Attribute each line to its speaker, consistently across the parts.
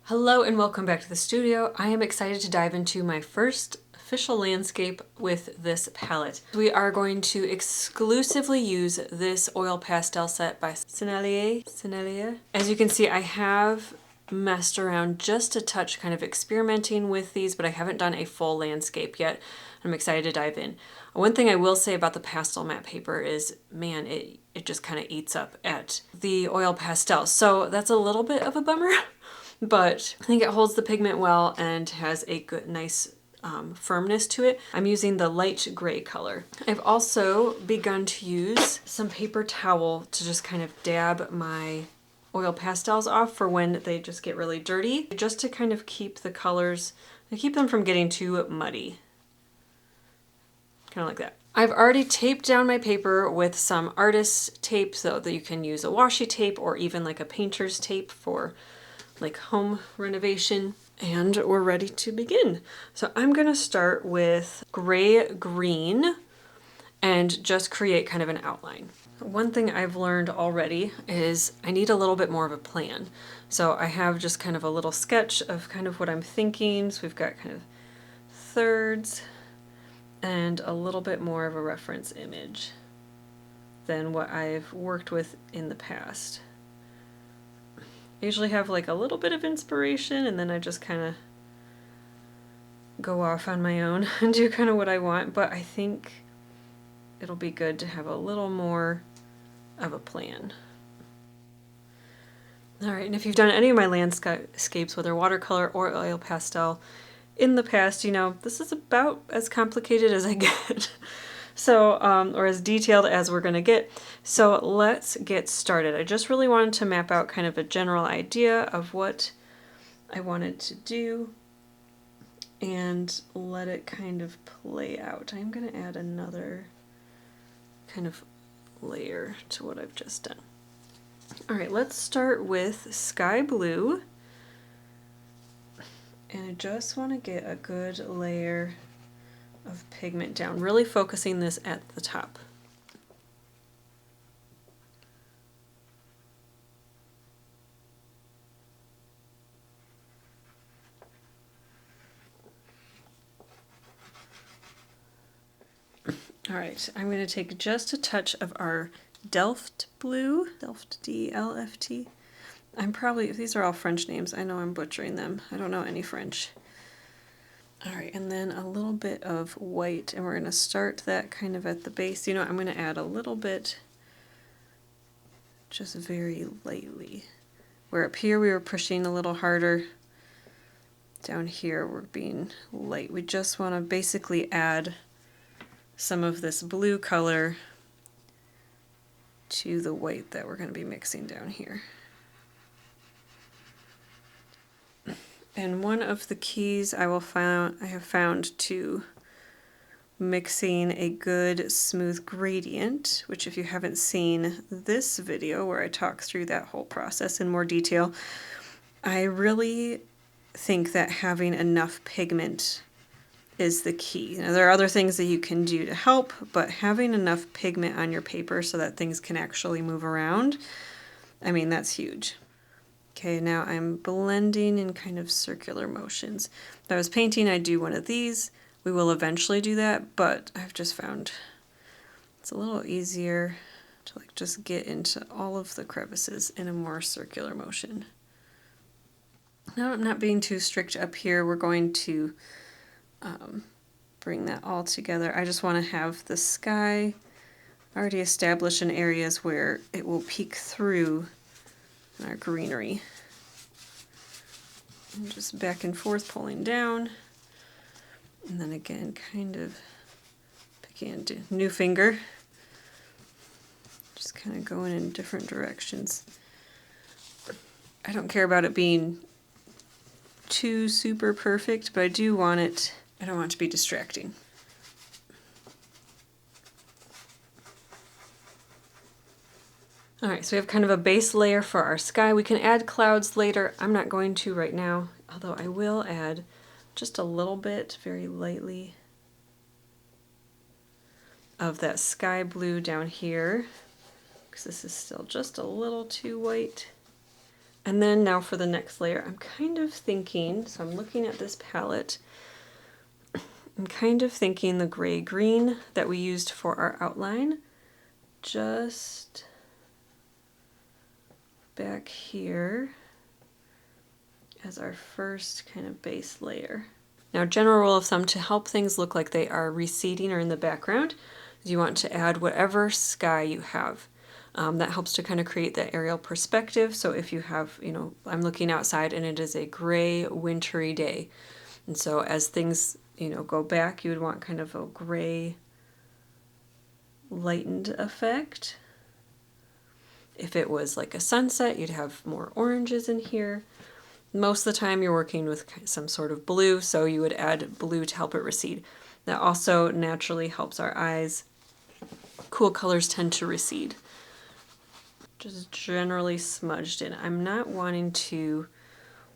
Speaker 1: Hello and welcome back to the studio. I am excited to dive into my first official landscape with this palette. We are going to exclusively use this oil pastel set by Sennelier. As you can see, I have messed around just a touch, kind of experimenting with these, but I haven't done a full landscape yet. I'm excited to dive in. One thing I will say about the pastel matte paper is, man, it just kind of eats up at the oil pastel. So that's a little bit of a bummer. But I think it holds the pigment well and has a good, nice firmness to it. I'm using the light gray color. I've also begun to use some paper towel to just kind of dab my oil pastels off for when they just get really dirty, just to kind of keep the colors, keep them from getting too muddy. Kind of like that. I've already taped down my paper with some artist tape, so that you can use a washi tape or even like a painter's tape for like home renovation, and we're ready to begin. So I'm gonna start with gray green and just create kind of an outline. One thing I've learned already is I need a little bit more of a plan. So I have just kind of a little sketch of kind of what I'm thinking. So we've got kind of thirds and a little bit more of a reference image than what I've worked with in the past. I usually have like a little bit of inspiration and then I just kind of go off on my own and do kind of what I want, but I think it'll be good to have a little more of a plan. Alright, and if you've done any of my landscapes, whether watercolor or oil pastel, in the past, you know, this is about as complicated as I get. So, or as detailed as we're gonna get. So let's get started. I just really wanted to map out kind of a general idea of what I wanted to do and let it kind of play out. I'm gonna add another kind of layer to what I've just done. All right, let's start with sky blue. And I just wanna get a good layer of pigment down, really focusing this at the top. All right, I'm going to take just a touch of our Delft blue, Delft D-L-F-T. These are all French names, I know I'm butchering them. I don't know any French. All right, and then a little bit of white, and we're going to start that kind of at the base. You know, I'm going to add a little bit, just very lightly. Where up here we were pushing a little harder, down here we're being light. We just want to basically add some of this blue color to the white that we're going to be mixing down here. And one of the keys I have found to mixing a good smooth gradient, which if you haven't seen this video where I talk through that whole process in more detail, I really think that having enough pigment is the key. Now, there are other things that you can do to help, but having enough pigment on your paper so that things can actually move around, I mean, that's huge. Okay, now I'm blending in kind of circular motions. If I was painting, I'd do one of these. We will eventually do that, but I've just found it's a little easier to like just get into all of the crevices in a more circular motion. Now I'm not being too strict up here. We're going to bring that all together. I just want to have the sky already established in areas where it will peek through our greenery. And just back and forth pulling down. And then again, kind of picking into new finger. Just kind of going in different directions. I don't care about it being too super perfect, but I don't want it to be distracting. All right, so we have kind of a base layer for our sky. We can add clouds later. I'm not going to right now, although I will add just a little bit, very lightly, of that sky blue down here, because this is still just a little too white. And then now for the next layer, I'm kind of thinking, so I'm looking at this palette, I'm kind of thinking the gray-green that we used for our outline, just back here as our first kind of base layer. Now, general rule of thumb, to help things look like they are receding or in the background, is you want to add whatever sky you have. That helps to kind of create that aerial perspective. So if you have, you know, I'm looking outside and it is a gray, wintry day. And so as things, you know, go back, you would want kind of a gray, lightened effect. If it was like a sunset, you'd have more oranges in here. Most of the time you're working with some sort of blue, so you would add blue to help it recede. That also naturally helps our eyes. Cool colors tend to recede. Just generally smudged in. I'm not wanting to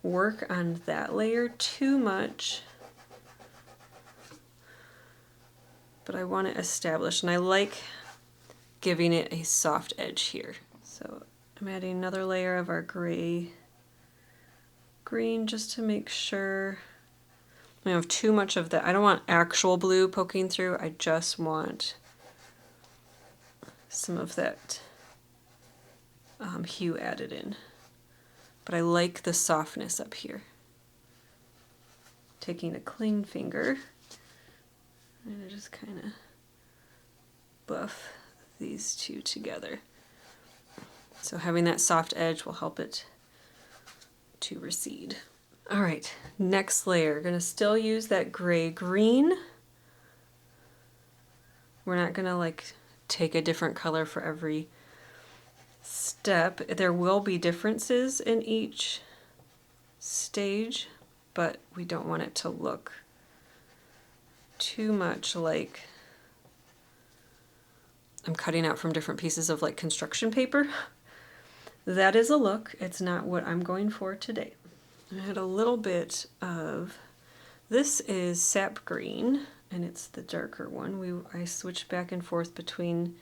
Speaker 1: work on that layer too much, but I want to establish, and I like giving it a soft edge here. So I'm adding another layer of our gray green just to make sure I don't have too much of that. I don't want actual blue poking through. I just want some of that hue added in. But I like the softness up here. Taking a clean finger and just kind of buff these two together. So having that soft edge will help it to recede. All right, next layer. Gonna still use that gray-green. We're not gonna like take a different color for every step. There will be differences in each stage, but we don't want it to look too much like I'm cutting out from different pieces of like construction paper. That is a look. It's not what I'm going for today. I had a little bit of, this is sap green, and it's the darker one. I switched back and forth between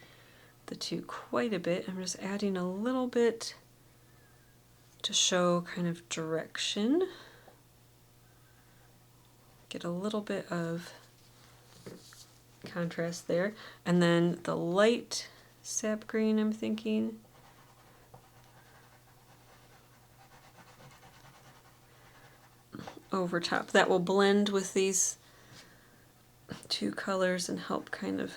Speaker 1: the two quite a bit. I'm just adding a little bit to show kind of direction. Get a little bit of contrast there. And then the light sap green, I'm thinking. Over top. That will blend with these two colors and help kind of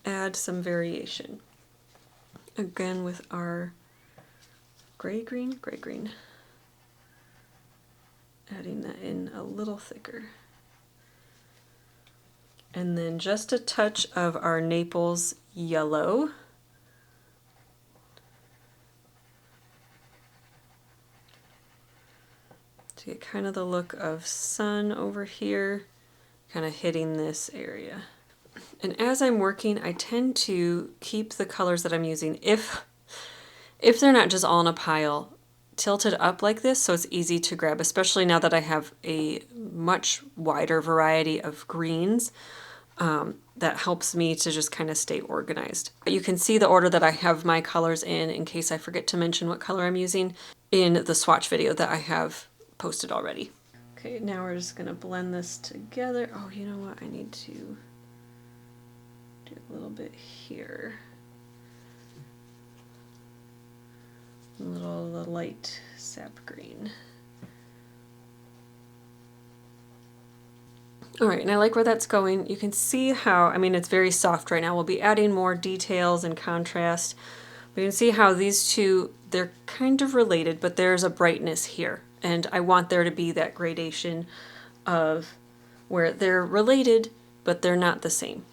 Speaker 1: add some variation. Again with our gray-green, adding that in a little thicker. And then just a touch of our Naples yellow. To get kind of the look of sun over here, kind of hitting this area. And as I'm working, I tend to keep the colors that I'm using, if they're not just all in a pile, tilted up like this so it's easy to grab, especially now that I have a much wider variety of greens. That helps me to just kind of stay organized. You can see the order that I have my colors in case I forget to mention what color I'm using, in the swatch video that I have posted already. Okay, now we're just gonna blend this together. Oh, you know what? I need to do a little bit here. A little light sap green. All right, and I like where that's going. You can see how, I mean, it's very soft right now. We'll be adding more details and contrast. We can see how these two, they're kind of related, but there's a brightness here. And I want there to be that gradation of where they're related, but they're not the same.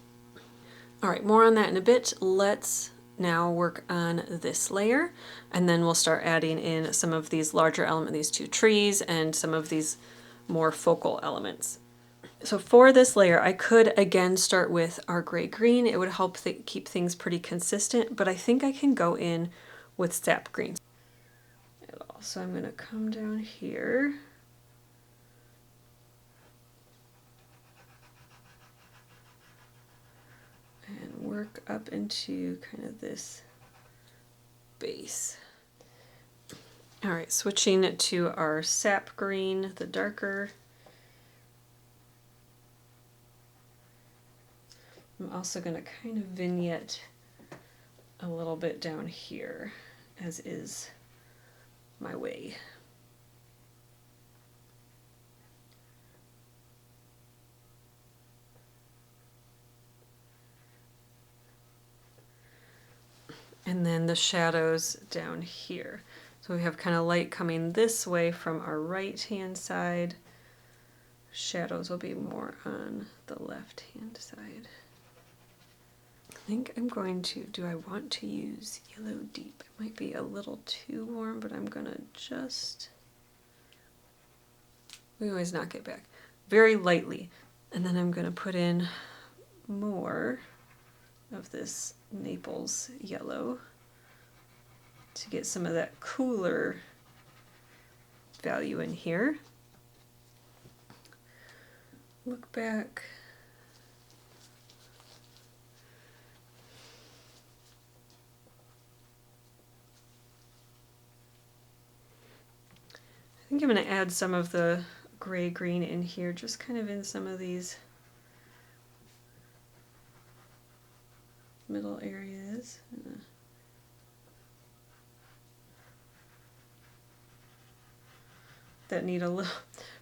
Speaker 1: All right, more on that in a bit. Let's now work on this layer, and then we'll start adding in some of these larger elements, these two trees, and some of these more focal elements. So for this layer, I could again start with our gray-green. It would help keep things pretty consistent, but I think I can go in with sap green. So I'm going to come down here. And work up into kind of this base. All right, switching to our sap green, the darker. I'm also going to kind of vignette a little bit down here, as is my way. And then the shadows down here. So we have kind of light coming this way from our right hand side. Shadows will be more on the left hand side. I think I'm going to, do I want to use Yellow Deep? It might be a little too warm, but I'm gonna just, we always knock it back very lightly. And then I'm gonna put in more of this Naples yellow to get some of that cooler value in here. Look back. I think I'm going to add some of the gray green in here, just kind of in some of these middle areas. That need a little,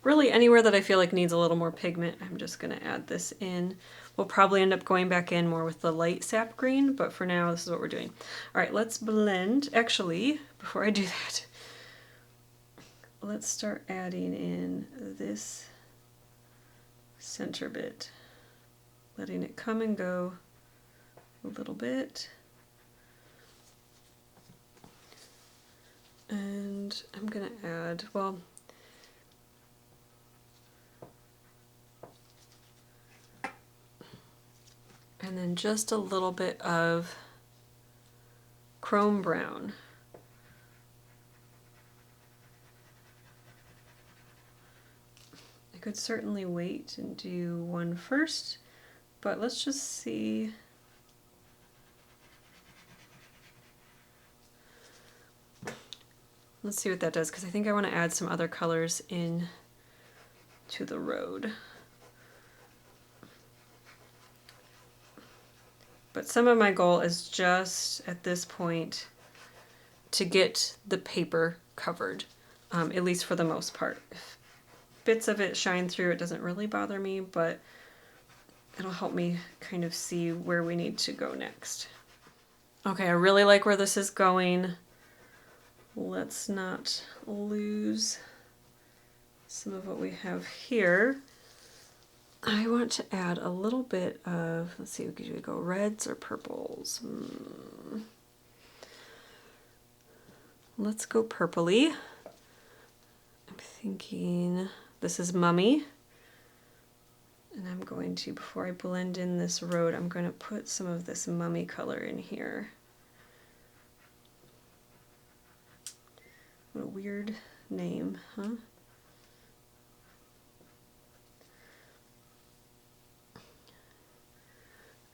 Speaker 1: really anywhere that I feel like needs a little more pigment, I'm just going to add this in. We'll probably end up going back in more with the light sap green, but for now this is what we're doing. All right, let's blend. Actually, before I do that, let's start adding in this center bit, letting it come and go a little bit. And I'm going to add, well, and then just a little bit of chrome brown. I could certainly wait and do one first, but let's just see. Let's see what that does, because I think I want to add some other colors in to the road. But some of my goal is just at this point to get the paper covered, at least for the most part. If bits of it shine through, it doesn't really bother me, but it'll help me kind of see where we need to go next. Okay, I really like where this is going. Let's not lose some of what we have here. I want to add a little bit of, let's see, do we go reds or purples? Let's go purpley. I'm thinking this is Mummy. And I'm going to, before I blend in this road, I'm going to put some of this Mummy color in here. What a weird name, huh?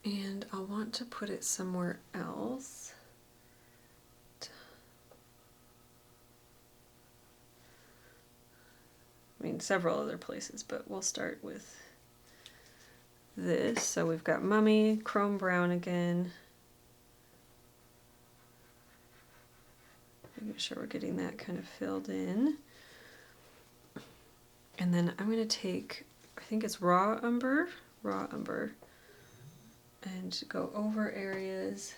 Speaker 1: And I'll want to put it somewhere else. I mean, several other places, but we'll start with this. So we've got Mummy, chrome brown again. Making sure we're getting that kind of filled in. And then I'm going to take, I think it's raw umber, and go over areas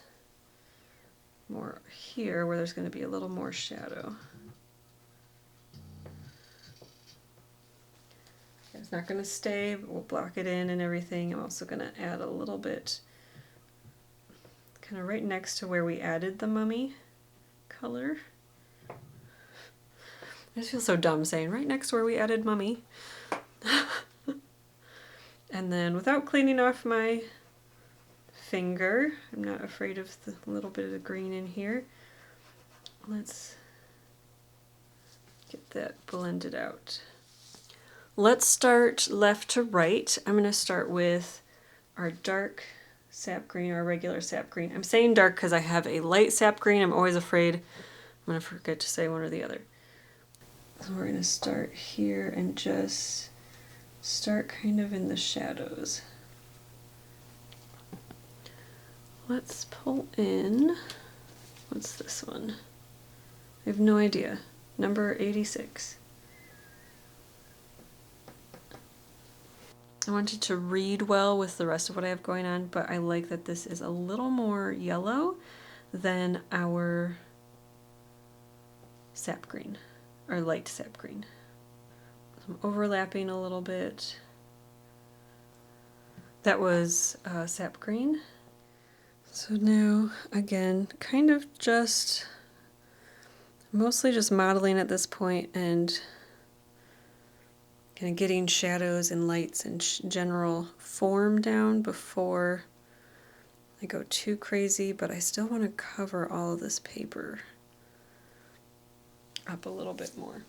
Speaker 1: more here where there's going to be a little more shadow. It's not going to stay, but we'll block it in and everything. I'm also going to add a little bit kind of right next to where we added the Mummy color. I just feel so dumb saying right next to where we added Mummy. And then without cleaning off my finger, I'm not afraid of the little bit of the green in here. Let's get that blended out. Let's start left to right. I'm going to start with our dark sap green, our regular sap green. I'm saying dark because I have a light sap green. I'm always afraid I'm going to forget to say one or the other. So we're gonna start here and just start kind of in the shadows. Let's pull in, what's this one? I have no idea. Number 86. I wanted to read well with the rest of what I have going on, but I like that this is a little more yellow than our sap green, or light sap green. So I'm overlapping a little bit. That was sap green. So now, again, kind of just, mostly just modeling at this point and kind of getting shadows and lights and general form down before I go too crazy, but I still want to cover all of this paper up a little bit more.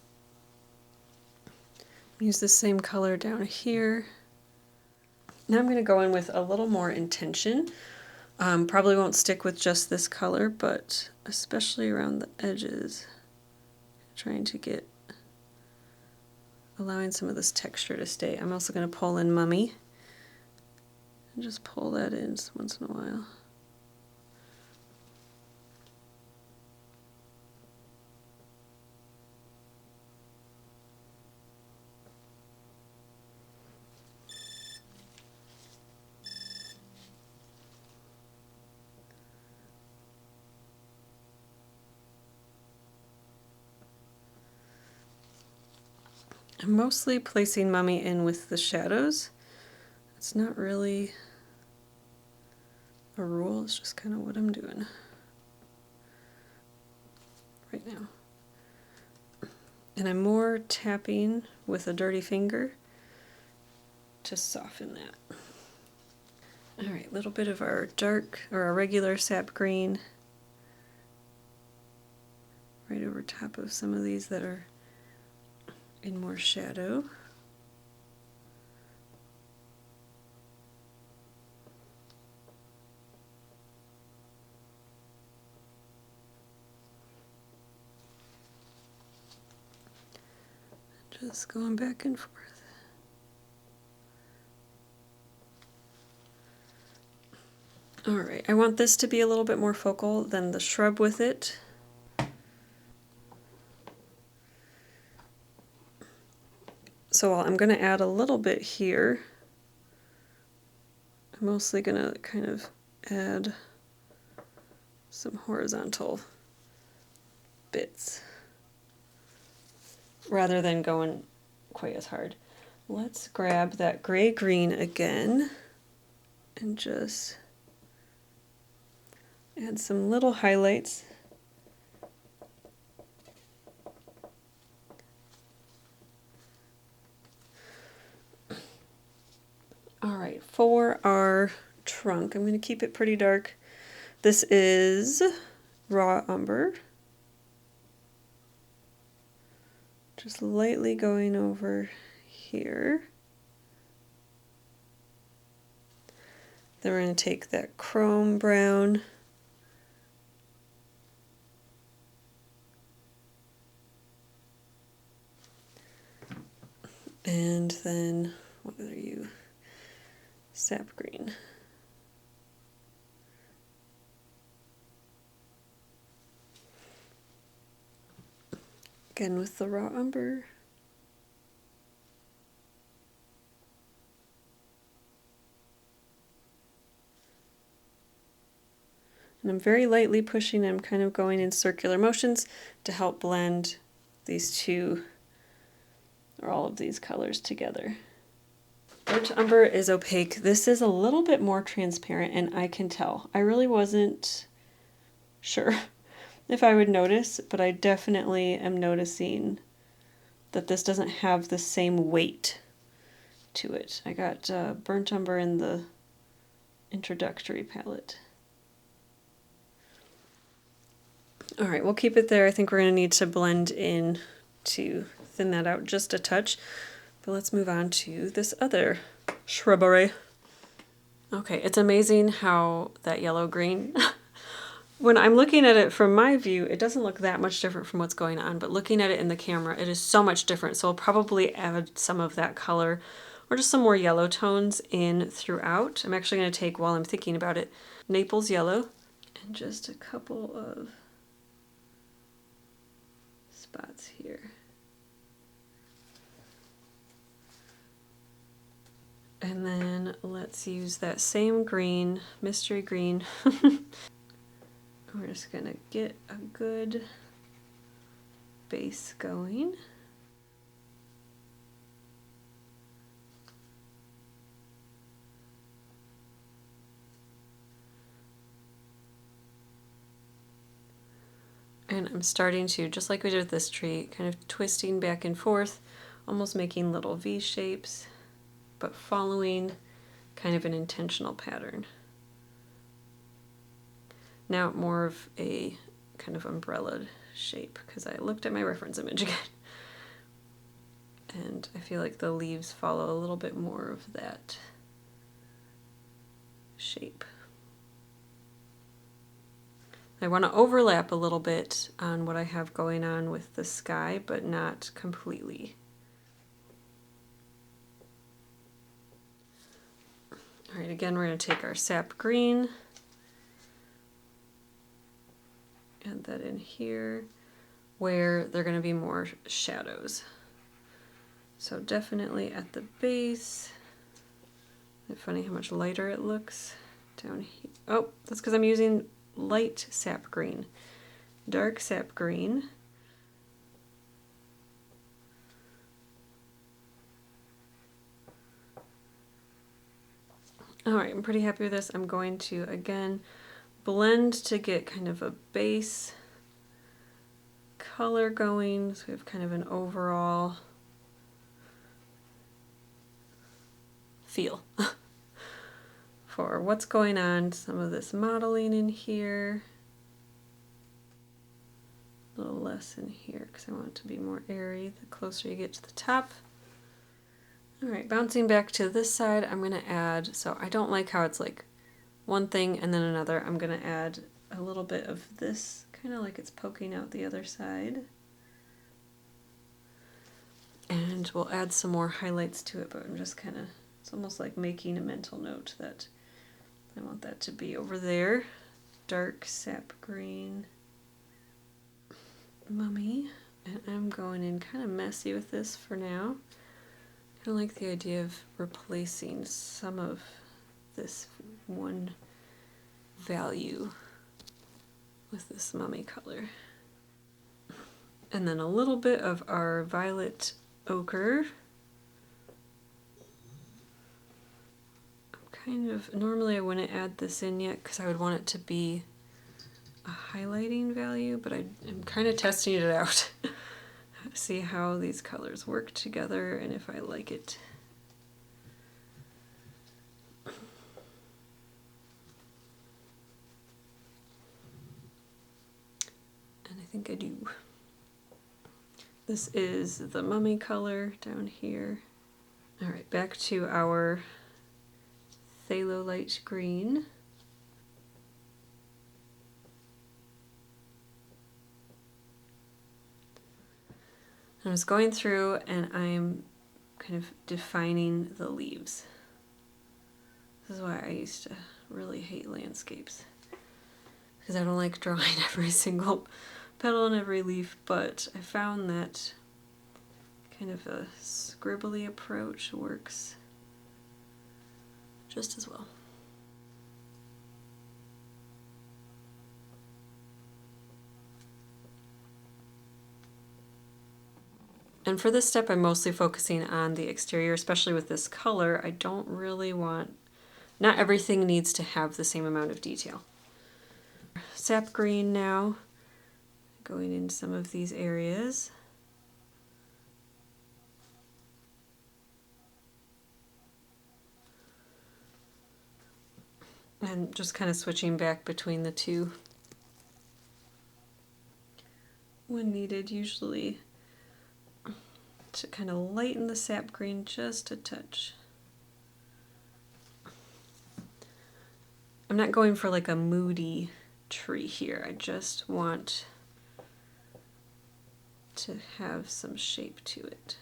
Speaker 1: Use the same color down here. Now I'm going to go in with a little more intention. Probably won't stick with just this color, but especially around the edges, trying to get, allowing some of this texture to stay. I'm also going to pull in Mummy and just pull that in once in a while. I'm mostly placing Mummy in with the shadows. It's not really a rule, it's just kind of what I'm doing right now. And I'm more tapping with a dirty finger to soften that. All right, a little bit of our dark, or our regular sap green right over top of some of these that are in more shadow. Just going back and forth. All right, I want this to be a little bit more focal than the shrub with it. So I'm going to add a little bit here. I'm mostly going to kind of add some horizontal bits rather than going quite as hard. Let's grab that gray-green again and just add some little highlights. All right, for our trunk, I'm going to keep it pretty dark. This is raw umber. Just lightly going over here. Then we're going to take that chrome brown and then, what are you? Sap green. Again with the raw umber. And I'm very lightly pushing, I'm kind of going in circular motions to help blend these two, or all of these colors together. Burnt umber is opaque. This is a little bit more transparent, and I can tell. I really wasn't sure if I would notice, but I definitely am noticing that this doesn't have the same weight to it. I got burnt umber in the introductory palette. All right, we'll keep it there. I think we're going to need to blend in to thin that out just a touch. But let's move on to this other shrubbery. Okay, it's amazing how that yellow-green When I'm looking at it from my view, it doesn't look that much different from what's going on, but looking at it in the camera, it is so much different. So I'll probably add some of that color or just some more yellow tones in throughout. I'm actually going to take, while I'm thinking about it, Naples yellow and just a couple of spots here. And then let's use that same green, mystery green. We're just gonna get a good base going. And I'm starting to, just like we did with this tree, kind of twisting back and forth, almost making little V shapes, but following kind of an intentional pattern. Now more of a kind of umbrella shape, because I looked at my reference image again. And I feel like the leaves follow a little bit more of that shape. I want to overlap a little bit on what I have going on with the sky, but not completely. All right, again, we're going to take our sap green, add that in here where there are going to be more shadows. So definitely at the base. Isn't it funny how much lighter it looks down here? Oh, that's because I'm using light sap green. Dark sap green. All right, I'm pretty happy with this. I'm going to, again, blend to get kind of a base color going. So we have kind of an overall feel for what's going on. Some of this modeling in here. A little less in here because I want it to be more airy the closer you get to the top. All right, bouncing back to this side, I'm going to add, so I don't like how it's like one thing and then another. I'm going to add a little bit of this, kind of like it's poking out the other side. And we'll add some more highlights to it, but I'm just kind of, it's almost like making a mental note that I want that to be over there. Dark sap green. Mummy. And I'm going in kind of messy with this for now. I like the idea of replacing some of this one value with this mummy color. And then a little bit of our violet ochre. Normally I wouldn't add this in yet because I would want it to be a highlighting value, but I'm kind of testing it out. See how these colors work together and if I like it. And I think I do. This is the mummy color down here. All right, back to our phthalo light green. I was going through and I'm kind of defining the leaves. This is why I used to really hate landscapes, because I don't like drawing every single petal and every leaf, but I found that kind of a scribbly approach works just as well. And for this step, I'm mostly focusing on the exterior, especially with this color. I don't really want, not everything needs to have the same amount of detail. Sap green now, going in some of these areas. And just kind of switching back between the two when needed, usually to kind of lighten the sap green just a touch. I'm not going for like a moody tree here. I just want to have some shape to it.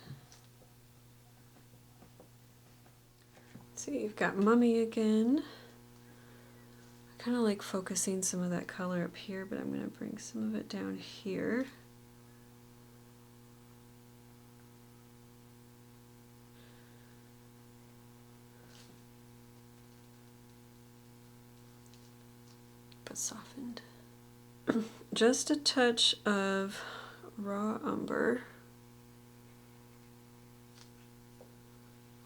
Speaker 1: See, you've got Mummy again. I kind of like focusing some of that color up here, but I'm going to bring some of it down here. But softened. Just a touch of raw umber.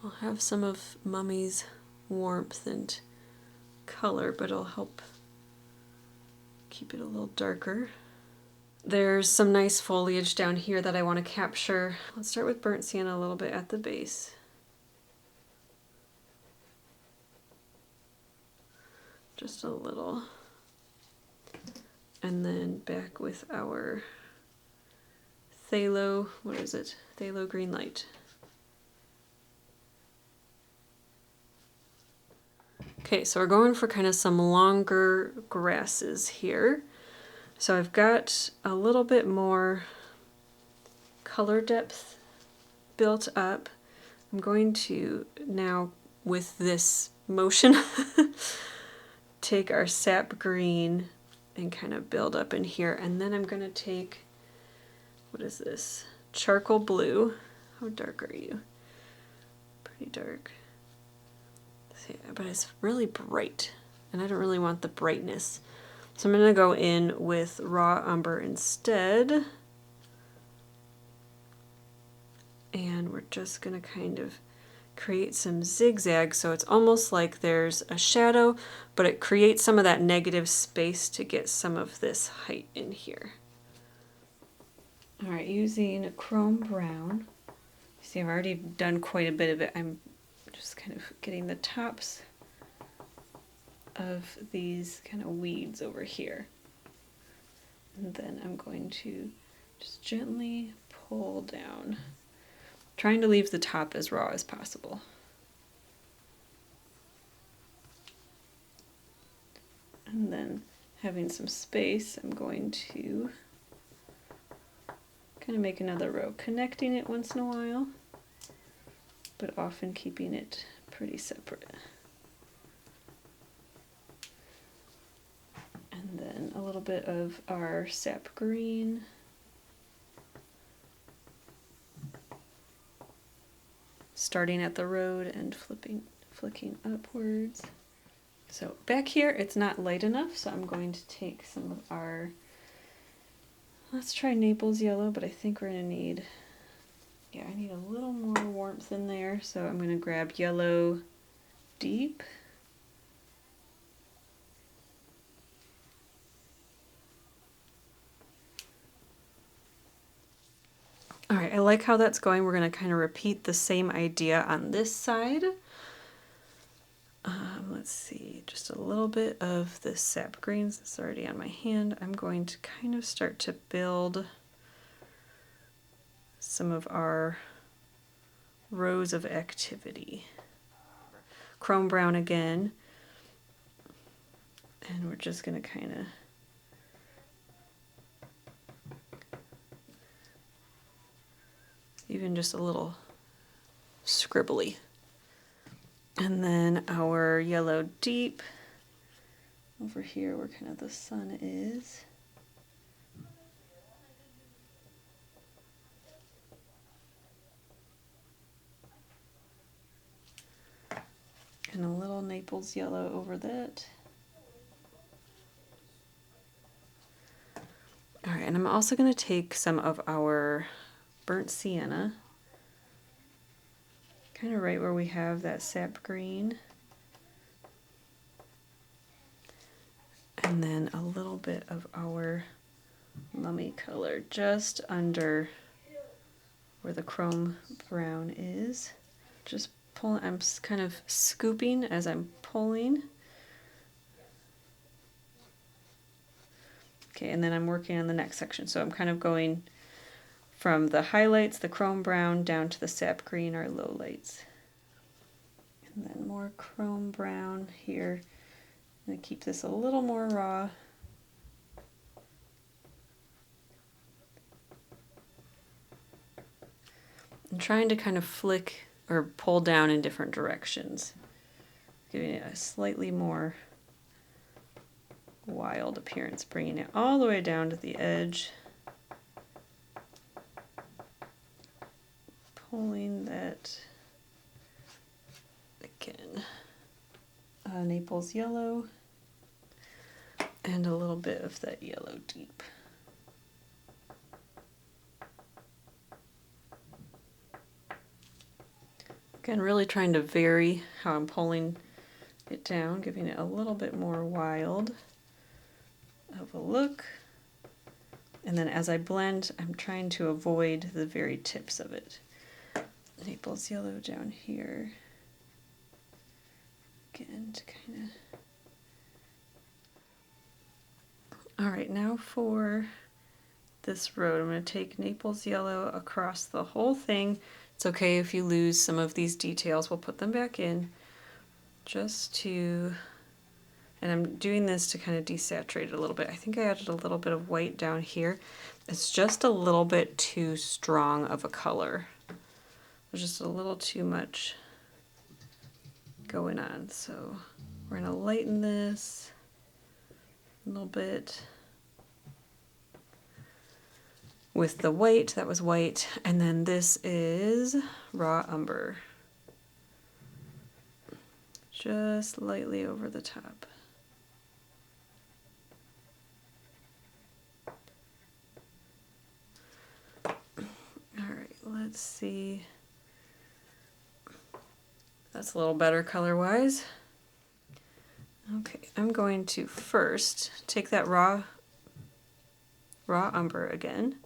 Speaker 1: I'll have some of Mummy's warmth and color, but it'll help keep it a little darker. There's some nice foliage down here that I want to capture. Let's start with burnt sienna a little bit at the base. Just a little. And then back with our phthalo, what is it? Phthalo green light. Okay, so we're going for kind of some longer grasses here. So I've got a little bit more color depth built up. I'm going to now, with this motion, take our sap green and kind of build up in here. And then I'm going to take, what is this? Charcoal blue. How dark are you? Pretty dark. See, but it's really bright, and I don't really want the brightness. So I'm going to go in with raw umber instead. And we're just going to kind of create some zigzags, so it's almost like there's a shadow, but it creates some of that negative space to get some of this height in here. All right, using chrome brown. See, I've already done quite a bit of it. I'm just kind of getting the tops of these kind of weeds over here. And then I'm going to just gently pull down, trying to leave the top as raw as possible. And then having some space, I'm going to kind of make another row, connecting it once in a while, but often keeping it pretty separate. And then a little bit of our sap green. Starting at the road and flicking upwards. So back here it's not light enough, so I'm going to take some of our, let's try Naples yellow, but I think we're gonna need, yeah, I need a little more warmth in there, so I'm gonna grab yellow deep. All right, I like how that's going. We're going to kind of repeat the same idea on this side. Let's see, just a little bit of this sap greens that's already on my hand. I'm going to kind of start to build some of our rows of activity. Chrome brown again. And we're just going to kind of even just a little scribbly. And then our yellow deep over here where kind of the sun is. And a little Naples yellow over that. All right, and I'm also going to take some of our burnt sienna, kind of right where we have that sap green, and then a little bit of our Mummy color just under where the chrome brown is. Just pulling, I'm kind of scooping as I'm pulling. Okay, and then I'm working on the next section, so I'm kind of going from the highlights, the chrome brown, down to the sap green, our low lights. And then more chrome brown here. I'm going to keep this a little more raw. I'm trying to kind of flick or pull down in different directions, giving it a slightly more wild appearance, bringing it all the way down to the edge, pulling that again, Naples yellow and a little bit of that yellow deep. Again, really trying to vary how I'm pulling it down, giving it a little bit more wild of a look. And then as I blend, I'm trying to avoid the very tips of it. Naples yellow down here. Again, to kind of... All right, now for this road, I'm going to take Naples yellow across the whole thing. It's okay if you lose some of these details. We'll put them back in just to, and I'm doing this to kind of desaturate it a little bit. I think I added a little bit of white down here. It's just a little bit too strong of a color. There's just a little too much going on. So we're going to lighten this a little bit with the white. That was white. And then this is raw umber. Just lightly over the top. All right, let's see. That's a little better color-wise. Okay, I'm going to first take that raw umber again,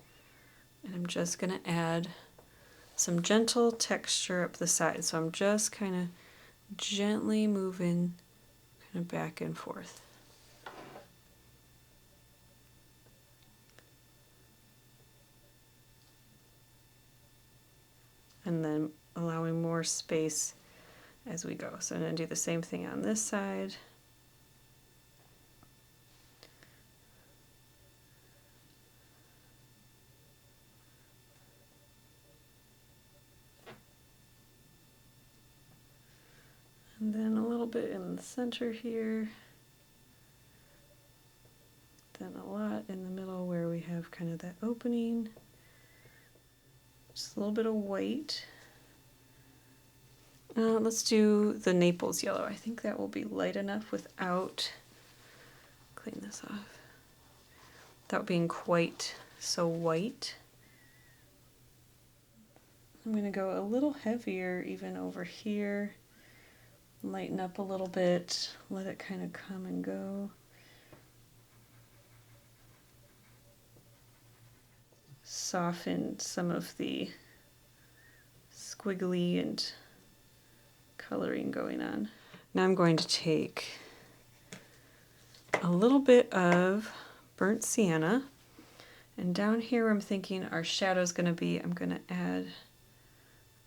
Speaker 1: and I'm just going to add some gentle texture up the side. So I'm just kind of gently moving kind of back and forth. And then allowing more space as we go. So I'm going to do the same thing on this side. And then a little bit in the center here. Then a lot in the middle where we have kind of that opening. Just a little bit of white. Let's do the Naples yellow. I think that will be light enough without, clean this off, without being quite so white. I'm going to go a little heavier even over here. Lighten up a little bit, let it kind of come and go. Soften some of the squiggly and coloring going on. Now I'm going to take a little bit of burnt sienna, and down here where I'm thinking our shadow is going to be, I'm going to add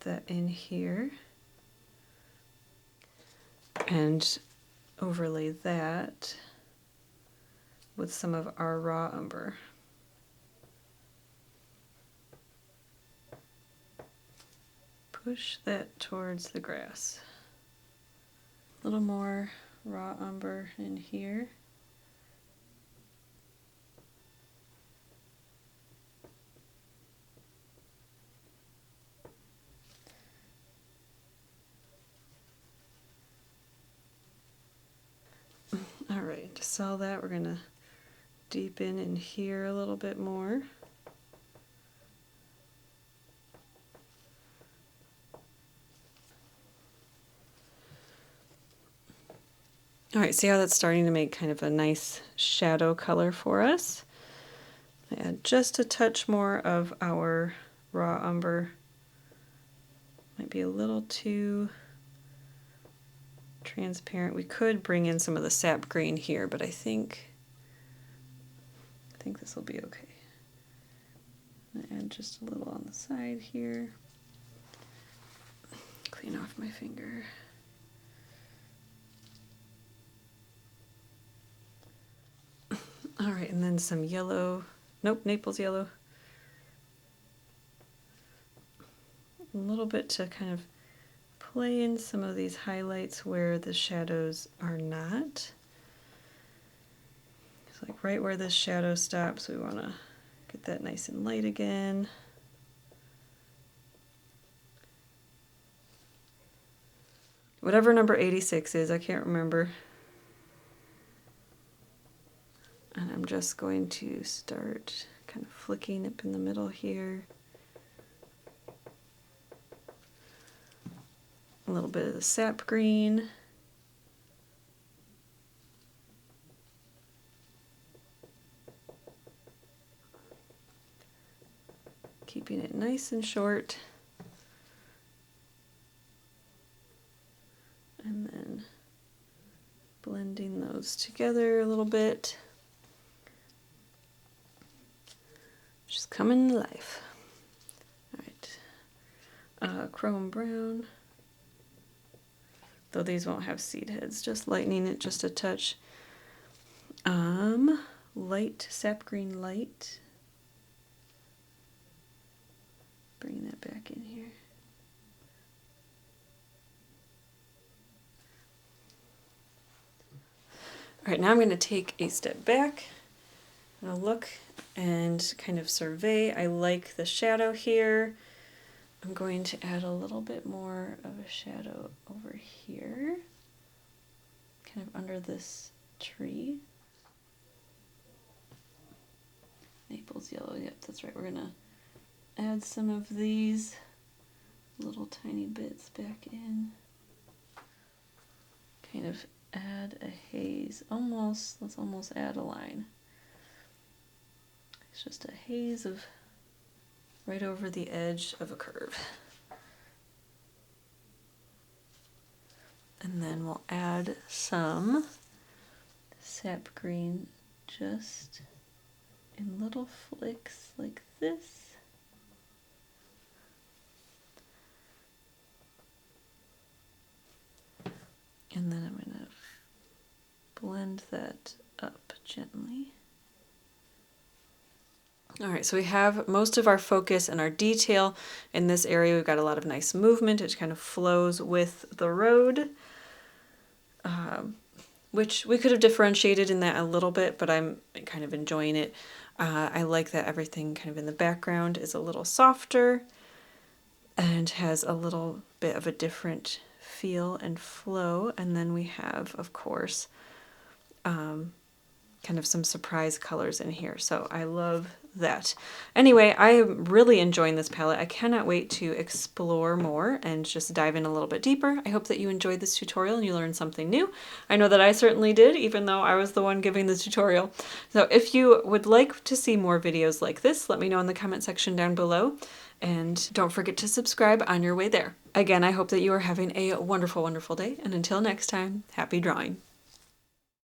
Speaker 1: that in here and overlay that with some of our raw umber. Push that towards the grass. A little more raw umber in here. All right, to sell that, we're gonna deepen in here a little bit more. All right, see how that's starting to make kind of a nice shadow color for us? I add just a touch more of our raw umber. Might be a little too transparent. We could bring in some of the sap green here, but I think this will be okay. Add just a little on the side here. Clean off my finger. All right, and then some yellow, nope, Naples yellow. little bit to kind of play in some of these highlights where the shadows are not. It's like right where this shadow stops, we want to get that nice and light again. Whatever number 86 is, I can't remember. And I'm just going to start kind of flicking up in the middle here. A little bit of the sap green. Keeping it nice and short. And then blending those together a little bit. Just coming to life. All right, chrome brown. Though these won't have seed heads, just lightening it just a touch. Light, sap green light. Bring that back in here. All right, now I'm going to take a step back. I'm going to look and kind of survey. I like the shadow here. I'm going to add a little bit more of a shadow over here, kind of under this tree. Naples yellow, yep, that's right. We're gonna add some of these little tiny bits back in. Kind of add a haze, let's almost add a line. It's just a haze of right over the edge of a curve. And then we'll add some sap green just in little flicks like this. And then I'm going to blend that up gently. All right, so we have most of our focus and our detail in this area. We've got a lot of nice movement. It kind of flows with the road, which we could have differentiated in that a little bit, but I'm kind of enjoying it. I like that everything kind of in the background is a little softer and has a little bit of a different feel and flow. And then we have, of course, kind of some surprise colors in here. So I love that. Anyway, I am really enjoying this palette. I cannot wait to explore more and just dive in a little bit deeper. I hope that you enjoyed this tutorial and you learned something new. I know that I certainly did, even though I was the one giving the tutorial. So if you would like to see more videos like this, let me know in the comment section down below. And don't forget to subscribe on your way there. Again, I hope that you are having a wonderful, wonderful day. And until next time, happy drawing.